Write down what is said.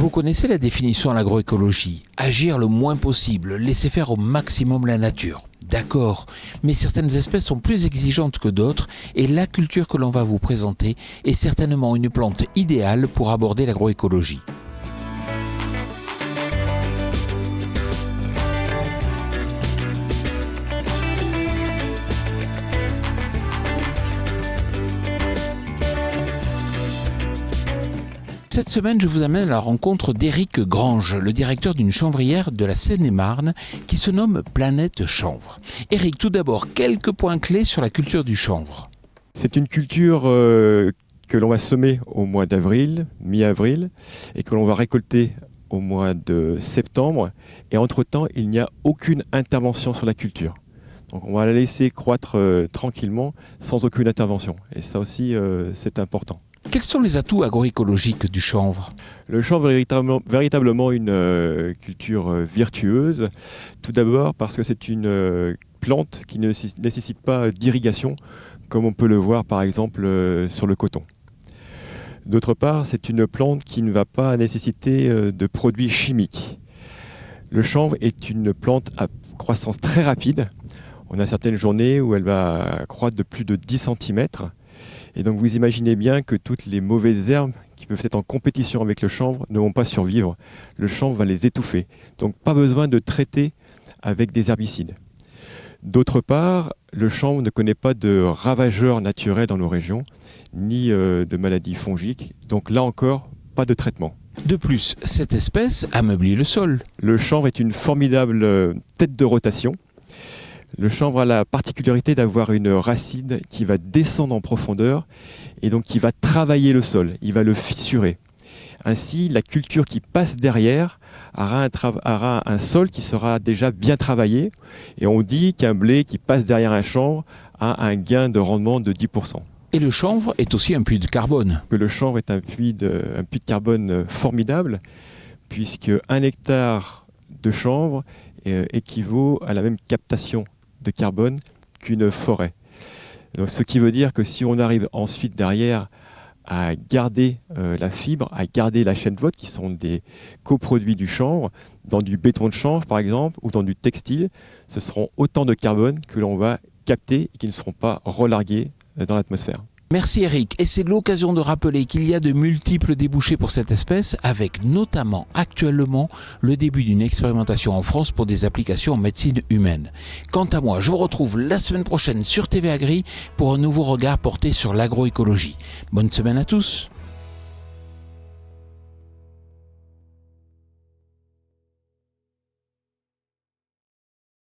Vous connaissez la définition de l'agroécologie. Agir le moins possible, laisser faire au maximum la nature. D'accord, mais certaines espèces sont plus exigeantes que d'autres et la culture que l'on va vous présenter est certainement une plante idéale pour aborder l'agroécologie. Cette semaine, je vous amène à la rencontre d'Éric Grange, le directeur d'une chanvrière de la Seine-et-Marne qui se nomme Planète Chanvre. Éric, tout d'abord, quelques points clés sur la culture du chanvre. C'est une culture que l'on va semer au mois d'avril, mi-avril, et que l'on va récolter au mois de septembre. Et entre-temps, il n'y a aucune intervention sur la culture. Donc on va la laisser croître tranquillement, sans aucune intervention. Et ça aussi, c'est important. Quels sont les atouts agroécologiques du chanvre ? Le chanvre est véritablement une culture vertueuse. Tout d'abord parce que c'est une plante qui ne nécessite pas d'irrigation, comme on peut le voir par exemple sur le coton. D'autre part, c'est une plante qui ne va pas nécessiter de produits chimiques. Le chanvre est une plante à croissance très rapide. On a certaines journées où elle va croître de plus de 10 cm. Et donc vous imaginez bien que toutes les mauvaises herbes qui peuvent être en compétition avec le chanvre ne vont pas survivre. Le chanvre va les étouffer. Donc pas besoin de traiter avec des herbicides. D'autre part, le chanvre ne connaît pas de ravageurs naturels dans nos régions, ni de maladies fongiques. Donc là encore, pas de traitement. De plus, cette espèce ameublit le sol. Le chanvre est une formidable tête de rotation. Le chanvre a la particularité d'avoir une racine qui va descendre en profondeur et donc qui va travailler le sol, il va le fissurer. Ainsi, la culture qui passe derrière aura un sol qui sera déjà bien travaillé et on dit qu'un blé qui passe derrière un chanvre a un gain de rendement de 10%. Et le chanvre est aussi un puits de carbone. Le chanvre est un puits de carbone formidable puisque 1 hectare de chanvre équivaut à la même captation de carbone qu'une forêt. Donc, ce qui veut dire que si on arrive ensuite derrière à garder la fibre, à garder la chènevotte, qui sont des coproduits du chanvre, dans du béton de chanvre par exemple, ou dans du textile, ce seront autant de carbone que l'on va capter et qui ne seront pas relargués dans l'atmosphère. Merci Éric, et c'est l'occasion de rappeler qu'il y a de multiples débouchés pour cette espèce, avec notamment actuellement le début d'une expérimentation en France pour des applications en médecine humaine. Quant à moi, je vous retrouve la semaine prochaine sur TV Agri pour un nouveau regard porté sur l'agroécologie. Bonne semaine à tous.